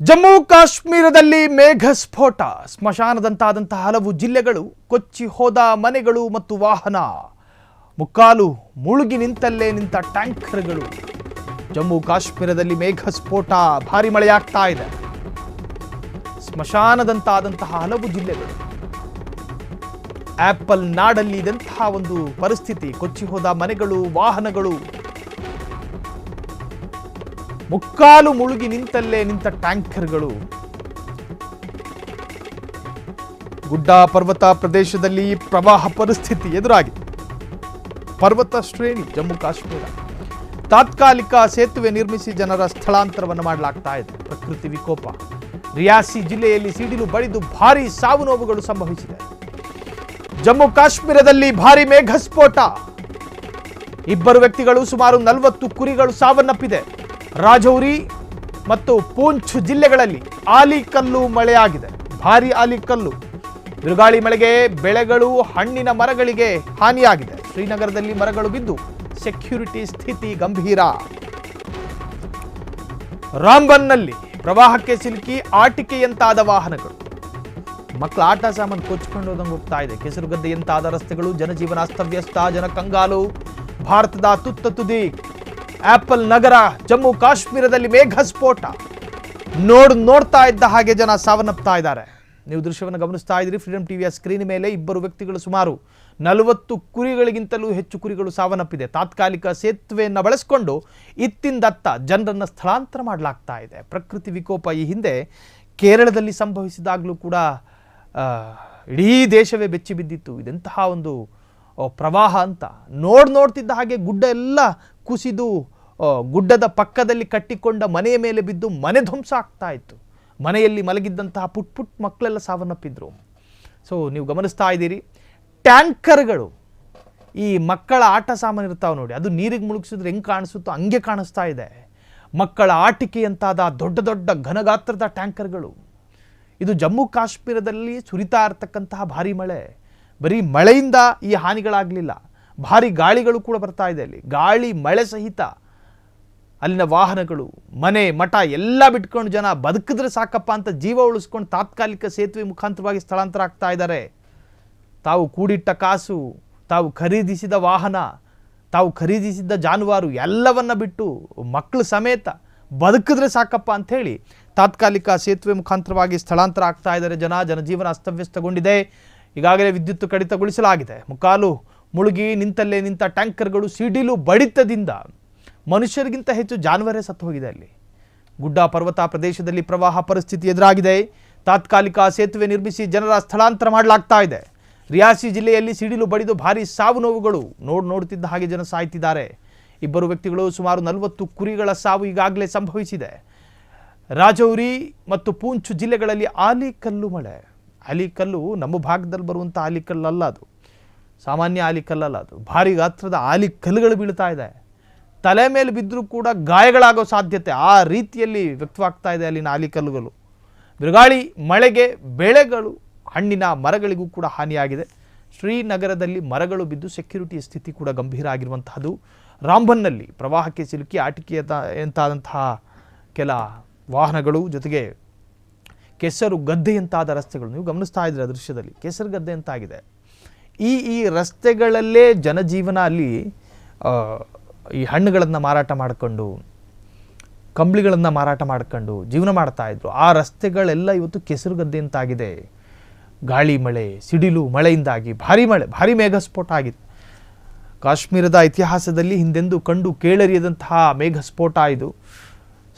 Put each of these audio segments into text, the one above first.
ಜಮ್ಮು ಕಾಶ್ಮೀರದಲ್ಲಿ ಮೇಘ ಸ್ಫೋಟ, ಸ್ಮಶಾನದಂತಾದಂತಹ ಹಲವು ಜಿಲ್ಲೆಗಳು, ಕೊಚ್ಚಿ ಹೋದ ಮನೆಗಳು ಮತ್ತು ವಾಹನ, ಮುಕ್ಕಾಲು ಮುಳುಗಿ ನಿಂತಲ್ಲೇ ನಿಂತ ಟ್ಯಾಂಕರ್ಗಳು. ಜಮ್ಮು ಕಾಶ್ಮೀರದಲ್ಲಿ ಮೇಘ ಸ್ಫೋಟ, ಭಾರಿ ಮಳೆಯಾಗ್ತಾ ಇದೆ. ಸ್ಮಶಾನದಂತಾದಂತಹ ಹಲವು ಜಿಲ್ಲೆಗಳು, ಆಪಲ್ ನಾಡಲ್ಲಿ ಇದಂತಹ ಒಂದು ಪರಿಸ್ಥಿತಿ. ಕೊಚ್ಚಿ ಹೋದ ಮನೆಗಳು, ವಾಹನಗಳು, ಮುಕ್ಕಾಲು ಮುಳುಗಿ ನಿಂತಲ್ಲೇ ನಿಂತ ಟ್ಯಾಂಕರ್ಗಳು. ಗುಡ್ಡ ಪರ್ವತ ಪ್ರದೇಶದಲ್ಲಿ ಪ್ರವಾಹ ಪರಿಸ್ಥಿತಿ ಎದುರಾಗಿದೆ. ಪರ್ವತ ಶ್ರೇಣಿ ಜಮ್ಮು ಕಾಶ್ಮೀರ. ತಾತ್ಕಾಲಿಕ ಸೇತುವೆ ನಿರ್ಮಿಸಿ ಜನರ ಸ್ಥಳಾಂತರವನ್ನು ಮಾಡಲಾಗ್ತಾ ಇದೆ. ಪ್ರಕೃತಿ ವಿಕೋಪ. ರಿಯಾಸಿ ಜಿಲ್ಲೆಯಲ್ಲಿ ಸಿಡಿಲು ಬಡಿದು ಭಾರೀ ಸಾವು ನೋವುಗಳು ಸಂಭವಿಸಿದೆ. ಜಮ್ಮು ಕಾಶ್ಮೀರದಲ್ಲಿ ಭಾರೀ ಮೇಘ ಸ್ಫೋಟ. ಇಬ್ಬರು ವ್ಯಕ್ತಿಗಳು, ಸುಮಾರು 40 ಕುರಿಗಳು ಸಾವನ್ನಪ್ಪಿದೆ. ರಾಜೌರಿ ಮತ್ತು ಪೂಂಚ್ ಜಿಲ್ಲೆಗಳಲ್ಲಿ ಆಲಿಕಲ್ಲು ಮಳೆಯಾಗಿದೆ. ಭಾರೀ ಆಲಿಕಲ್ಲು. ಬಿರುಗಾಳಿ ಮಳೆಗೆ ಬೆಳೆಗಳು, ಹಣ್ಣಿನ ಮರಗಳಿಗೆ ಹಾನಿಯಾಗಿದೆ. ಶ್ರೀನಗರದಲ್ಲಿ ಮರಗಳು ಬಿದ್ದು ಸೆಕ್ಯೂರಿಟಿ ಸ್ಥಿತಿ ಗಂಭೀರ. ರಾಂಬನ್ನಲ್ಲಿ ಪ್ರವಾಹಕ್ಕೆ ಸಿಲುಕಿ ಆಟಿಕೆಯಂತಾದ ವಾಹನಗಳು. ಮಕ್ಕಳ ಆಟ ಸಾಮಾನು ಕೊಚ್ಕೊಂಡು ಹೋದಂಗೆ ಹೋಗ್ತಾ ಇದೆ. ಕೆಸರುಗದ್ದೆಯಂತಾದ ರಸ್ತೆಗಳು, ಜನಜೀವನ ಅಸ್ತವ್ಯಸ್ತ, ಜನ ಕಂಗಾಲು. ಭಾರತದ ತುತ್ತ ತುದಿ ಆಪಲ್ ನಗರ ಜಮ್ಮು ಕಾಶ್ಮೀರದಲ್ಲಿ ಮೇಘ ಸ್ಫೋಟ. ನೋಡ್ತಾ ಇದ್ದ ಹಾಗೆ ಜನ ಸಾವನ್ನಪ್ತಾ ಇದ್ದಾರೆ. ನೀವು ದೃಶ್ಯವನ್ನು ಗಮನಿಸ್ತಾ ಇದ್ದೀರಿ. ಫ್ರೀಡಂ ಟಿವಿಯ ಸ್ಕ್ರೀನ್ ಮೇಲೆ ಇಬ್ಬರು ವ್ಯಕ್ತಿಗಳು, ಸುಮಾರು 40 ಕುರಿಗಳಿಗಿಂತಲೂ ಹೆಚ್ಚು ಕುರಿಗಳು ಸಾವನ್ನಪ್ಪಿದೆ. ತಾತ್ಕಾಲಿಕ ಸೇತುವೆಯನ್ನು ಬಳಸಿಕೊಂಡು ಇತ್ತಿಂದತ್ತ ಜನರನ್ನು ಸ್ಥಳಾಂತರ ಮಾಡಲಾಗ್ತಾ ಇದೆ. ಪ್ರಕೃತಿ ವಿಕೋಪ ಈ ಹಿಂದೆ ಕೇರಳದಲ್ಲಿ ಸಂಭವಿಸಿದಾಗಲೂ ಕೂಡ ಇಡೀ ದೇಶವೇ ಬೆಚ್ಚಿ ಬಿದ್ದಿತ್ತು. ಇದೆಂತಹ ಒಂದು ಪ್ರವಾಹ ಅಂತ. ನೋಡ್ತಿದ್ದ ಹಾಗೆ ಗುಡ್ಡ ಎಲ್ಲ ಕುಸಿದು ಗುಡ್ಡದ ಪಕ್ಕದಲ್ಲಿ ಕಟ್ಟಿಕೊಂಡ ಮನೆಯ ಮೇಲೆ ಬಿದ್ದು ಮನೆ ಧ್ವಂಸ ಆಗ್ತಾ ಇತ್ತು. ಮನೆಯಲ್ಲಿ ಮಲಗಿದ್ದಂತಹ ಪುಟ್ ಮಕ್ಕಳೆಲ್ಲ ಸಾವನ್ನಪ್ಪಿದ್ರು. ಸೊ ನೀವು ಗಮನಿಸ್ತಾ ಇದ್ದೀರಿ. ಟ್ಯಾಂಕರ್ಗಳು, ಈ ಮಕ್ಕಳ ಆಟ ಸಾಮಾನು ಇರ್ತಾವೆ ನೋಡಿ, ಅದು ನೀರಿಗೆ ಮುಳುಗಿಸಿದ್ರೆ ಹೆಂಗೆ ಕಾಣಿಸುತ್ತೋ ಹಂಗೆ ಕಾಣಿಸ್ತಾ ಇದೆ. ಮಕ್ಕಳ ಆಟಿಕೆಯಂತಾದ ದೊಡ್ಡ ದೊಡ್ಡ ಘನಗಾತ್ರದ ಟ್ಯಾಂಕರ್ಗಳು. ಇದು ಜಮ್ಮು ಕಾಶ್ಮೀರದಲ್ಲಿ ಸುರಿತಾ ಇರತಕ್ಕಂತಹ ಭಾರಿ ಮಳೆ. ಬರೀ ಮಳೆಯಿಂದ ಈ ಹಾನಿಗಳಾಗಲಿಲ್ಲ, ಭಾರಿ ಗಾಳಿಗಳು ಕೂಡ ಬರ್ತಾ ಇದೆ. ಅಲ್ಲಿ ಗಾಳಿ ಮಳೆ ಸಹಿತ ಅಲ್ಲಿನ ವಾಹನಗಳು, ಮನೆ ಮಠ ಎಲ್ಲ ಬಿಟ್ಕೊಂಡು ಜನ ಬದುಕಿದ್ರೆ ಸಾಕಪ್ಪ ಅಂತ ಜೀವ ಉಳಿಸ್ಕೊಂಡು ತಾತ್ಕಾಲಿಕ ಸೇತುವೆ ಮುಖಾಂತರವಾಗಿ ಸ್ಥಳಾಂತರ ಆಗ್ತಾ ಇದ್ದಾರೆ. ತಾವು ಕೂಡಿಟ್ಟ ಕಾಸು, ತಾವು ಖರೀದಿಸಿದ ವಾಹನ, ತಾವು ಖರೀದಿಸಿದ್ದ ಜಾನುವಾರು ಎಲ್ಲವನ್ನ ಬಿಟ್ಟು ಮಕ್ಕಳು ಸಮೇತ ಬದುಕಿದ್ರೆ ಸಾಕಪ್ಪ ಅಂಥೇಳಿ ತಾತ್ಕಾಲಿಕ ಸೇತುವೆ ಮುಖಾಂತರವಾಗಿ ಸ್ಥಳಾಂತರ ಆಗ್ತಾ ಇದ್ದಾರೆ. ಜನಜೀವನ ಅಸ್ತವ್ಯಸ್ತಗೊಂಡಿದೆ. ಈಗಾಗಲೇ ವಿದ್ಯುತ್ ಕಡಿತಗೊಳಿಸಲಾಗಿದೆ. ಮುಕ್ಕಾಲು ಮುಳುಗಿ ನಿಂತಲ್ಲೇ ನಿಂತ ಟ್ಯಾಂಕರ್ಗಳು. ಸಿಡಿಲು ಬಡಿತದಿಂದ ಮನುಷ್ಯರಿಗಿಂತ ಹೆಚ್ಚು ಜಾನುವಾರೇ ಸತ್ತು ಹೋಗಿದೆ. ಅಲ್ಲಿ ಗುಡ್ಡ ಪರ್ವತ ಪ್ರದೇಶದಲ್ಲಿ ಪ್ರವಾಹ ಪರಿಸ್ಥಿತಿ ಎದುರಾಗಿದೆ. ತಾತ್ಕಾಲಿಕ ಸೇತುವೆ ನಿರ್ಮಿಸಿ ಜನರ ಸ್ಥಳಾಂತರ ಮಾಡಲಾಗ್ತಾ ಇದೆ. ರಿಯಾಸಿ ಜಿಲ್ಲೆಯಲ್ಲಿ ಸಿಡಿಲು ಬಡಿದು ಭಾರೀ ಸಾವು ನೋವುಗಳು. ನೋಡ್ತಿದ್ದ ಹಾಗೆ ಜನ ಸಾಯ್ತಿದ್ದಾರೆ. ಇಬ್ಬರು ವ್ಯಕ್ತಿಗಳು, ಸುಮಾರು 40 ಕುರಿಗಳ ಸಾವು ಈಗಾಗಲೇ ಸಂಭವಿಸಿದೆ. ರಾಜೌರಿ ಮತ್ತು ಪೂಂಚ್ ಜಿಲ್ಲೆಗಳಲ್ಲಿ ಆಲಿಕಲ್ಲು ಮಳೆ. ಆಲಿಕಲ್ಲು ನಮ್ಮ ಭಾಗದಲ್ಲಿ ಬರುವಂಥ ಆಲಿಕಲ್ಲಲ್ಲ, ಅದು ಸಾಮಾನ್ಯ ಆಲಿಕಲ್ಲಲ್ಲ, ಅದು ಭಾರಿ ಗಾತ್ರದ ಆಲಿಕಲ್ಲುಗಳು ಬೀಳ್ತಾ ಇದೆ. ತಲೆ ಮೇಲೆ ಬಿದ್ದರೂ ಕೂಡ ಗಾಯಗಳಾಗೋ ಸಾಧ್ಯತೆ ಆ ರೀತಿಯಲ್ಲಿ ವ್ಯಕ್ತವಾಗ್ತಾ ಇದೆ ಅಲ್ಲಿನ ಆಲಿಕಲ್ಲುಗಳು. ಬಿರುಗಾಳಿ ಮಳೆಗೆ ಬೆಳೆಗಳು, ಹಣ್ಣಿನ ಮರಗಳಿಗೂ ಕೂಡ ಹಾನಿಯಾಗಿದೆ. ಶ್ರೀನಗರದಲ್ಲಿ ಮರಗಳು ಬಿದ್ದು ಸೆಕ್ಯೂರಿಟಿ ಸ್ಥಿತಿ ಕೂಡ ಗಂಭೀರ ಆಗಿರುವಂತಹದ್ದು. ರಾಂಬನ್ನಲ್ಲಿ ಪ್ರವಾಹಕ್ಕೆ ಸಿಲುಕಿ ಆಟಿಕೆಯಂತಾದಂತಹ ಕೆಲ ವಾಹನಗಳು, ಜೊತೆಗೆ ಕೆಸರು ಗದ್ದೆಯಂತಾದ ರಸ್ತೆಗಳು. ನೀವು ಗಮನಿಸ್ತಾ ಇದ್ದೀರ ದೃಶ್ಯದಲ್ಲಿ, ಕೆಸರು ಗದ್ದೆ ಅಂತಾಗಿದೆ. ಈ ರಸ್ತೆಗಳಲ್ಲೇ ಜನಜೀವನ ಅಲ್ಲಿ ಈ ಹಣ್ಣುಗಳನ್ನು ಮಾರಾಟ ಮಾಡಿಕೊಂಡು, ಕಂಬಳಿಗಳನ್ನು ಮಾರಾಟ ಮಾಡಿಕೊಂಡು ಜೀವನ ಮಾಡ್ತಾ ಇದ್ರು. ಆ ರಸ್ತೆಗಳೆಲ್ಲ ಇವತ್ತು ಕೆಸರು ಗದ್ದೆ ಅಂತಾಗಿದೆ. ಗಾಳಿ ಮಳೆ, ಸಿಡಿಲು ಮಳೆಯಿಂದಾಗಿ ಭಾರಿ ಮೇಘಸ್ಫೋಟ ಆಗಿದೆ. ಕಾಶ್ಮೀರದ ಇತಿಹಾಸದಲ್ಲಿ ಹಿಂದೆಂದೂ ಕಂಡು ಕೇಳರಿಯದಂತಹ ಮೇಘಸ್ಫೋಟ ಇದು.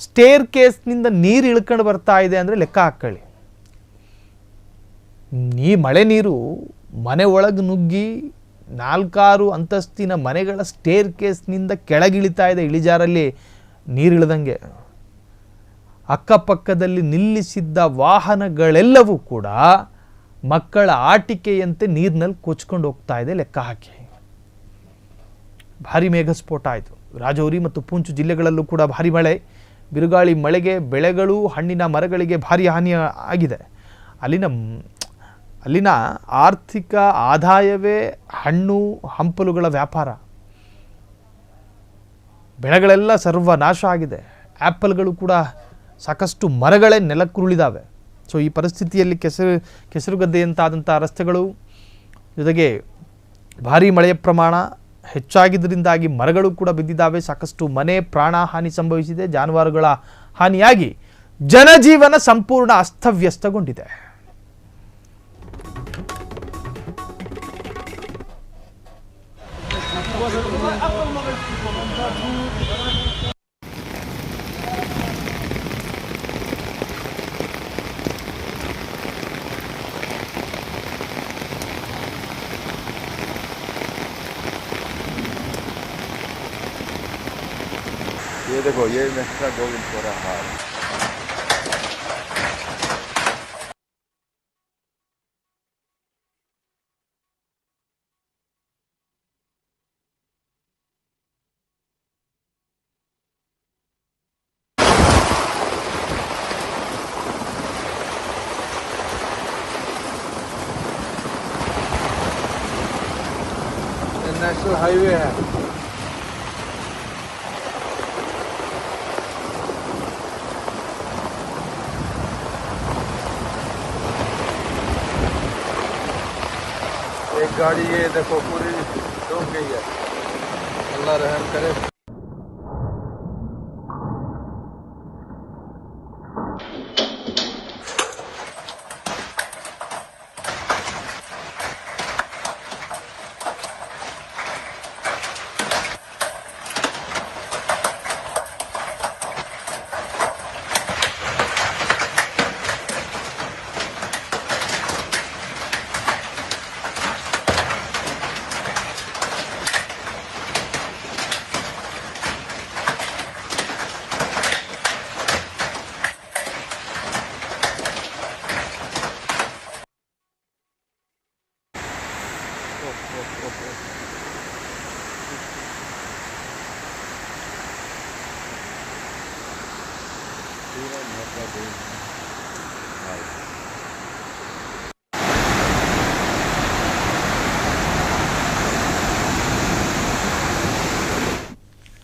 ಸ್ಟೇರ್ ಕೇಸ್ನಿಂದ ನೀರು ಇಳ್ಕೊಂಡು ಬರ್ತಾ ಇದೆ ಅಂದರೆ ಲೆಕ್ಕ ಹಾಕೊಳ್ಳಿ. ಮಳೆ ನೀರು ಮನೆ ಒಳಗೆ ನುಗ್ಗಿ 4-6 ಅಂತಸ್ತಿನ ಮನೆಗಳ ಸ್ಟೇರ್ ಕೇಸ್ನಿಂದ ಕೆಳಗಿಳಿತಾ ಇದೆ. ಇಳಿಜಾರಲ್ಲಿ ನೀರಿಳಿದಂಗೆ. ಅಕ್ಕಪಕ್ಕದಲ್ಲಿ ನಿಲ್ಲಿಸಿದ್ದ ವಾಹನಗಳೆಲ್ಲವೂ ಕೂಡ ಮಕ್ಕಳ ಆಟಿಕೆಯಂತೆ ನೀರಿನಲ್ಲಿ ಕೊಚ್ಕೊಂಡು ಹೋಗ್ತಾ ಇದೆ. ಲೆಕ್ಕ ಹಾಕಿ. ಭಾರಿ ಮೇಘಸ್ಫೋಟ ಆಯಿತು. ರಾಜೌರಿ ಮತ್ತು ಪೂಂಚ್ ಜಿಲ್ಲೆಗಳಲ್ಲೂ ಕೂಡ ಭಾರಿ ಮಳೆ. ಬಿರುಗಾಳಿ ಮಳೆಗೆ ಬೆಳೆಗಳು, ಹಣ್ಣಿನ ಮರಗಳಿಗೆ ಭಾರಿ ಹಾನಿ ಆಗಿದೆ. ಅಲ್ಲಿನ ಆರ್ಥಿಕ ಆದಾಯವೇ ಹಣ್ಣು ಹಂಪಲುಗಳ ವ್ಯಾಪಾರ. ಬೆಳೆಗಳೆಲ್ಲ ಸರ್ವನಾಶ ಆಗಿದೆ. ಆ್ಯಪಲ್ಗಳು ಕೂಡ ಸಾಕಷ್ಟು ಮರಗಳೇ ನೆಲಕ್ಕುರುಳಿದಾವೆ. ಸೊ ಈ ಪರಿಸ್ಥಿತಿಯಲ್ಲಿ ಕೆಸರುಗದ್ದೆಯಂತಾದಂಥ ರಸ್ತೆಗಳು ಜೊತೆಗೆ ಭಾರೀ ಮಳೆಯ ಪ್ರಮಾಣ ಹೆಚ್ಚಾಗಿದ್ದರಿಂದಾಗಿ ಮರಗಳು ಕೂಡ ಬಿದ್ದಿದ್ದಾವೆ. ಸಾಕಷ್ಟು ಮನೆ ಪ್ರಾಣ ಹಾನಿ ಸಂಭವಿಸಿದೆ, ಜಾನುವಾರುಗಳ ಹಾನಿಯಾಗಿ ಜನಜೀವನ ಸಂಪೂರ್ಣ ಅಸ್ತವ್ಯಸ್ತಗೊಂಡಿದೆ. ये देखो, ये मेहता गोविंदपुरा हाल। नेशनल हाईवे है। एक गाड़ी ये देखो पूरी डूब गई है, अल्लाह रहम करे। पूरा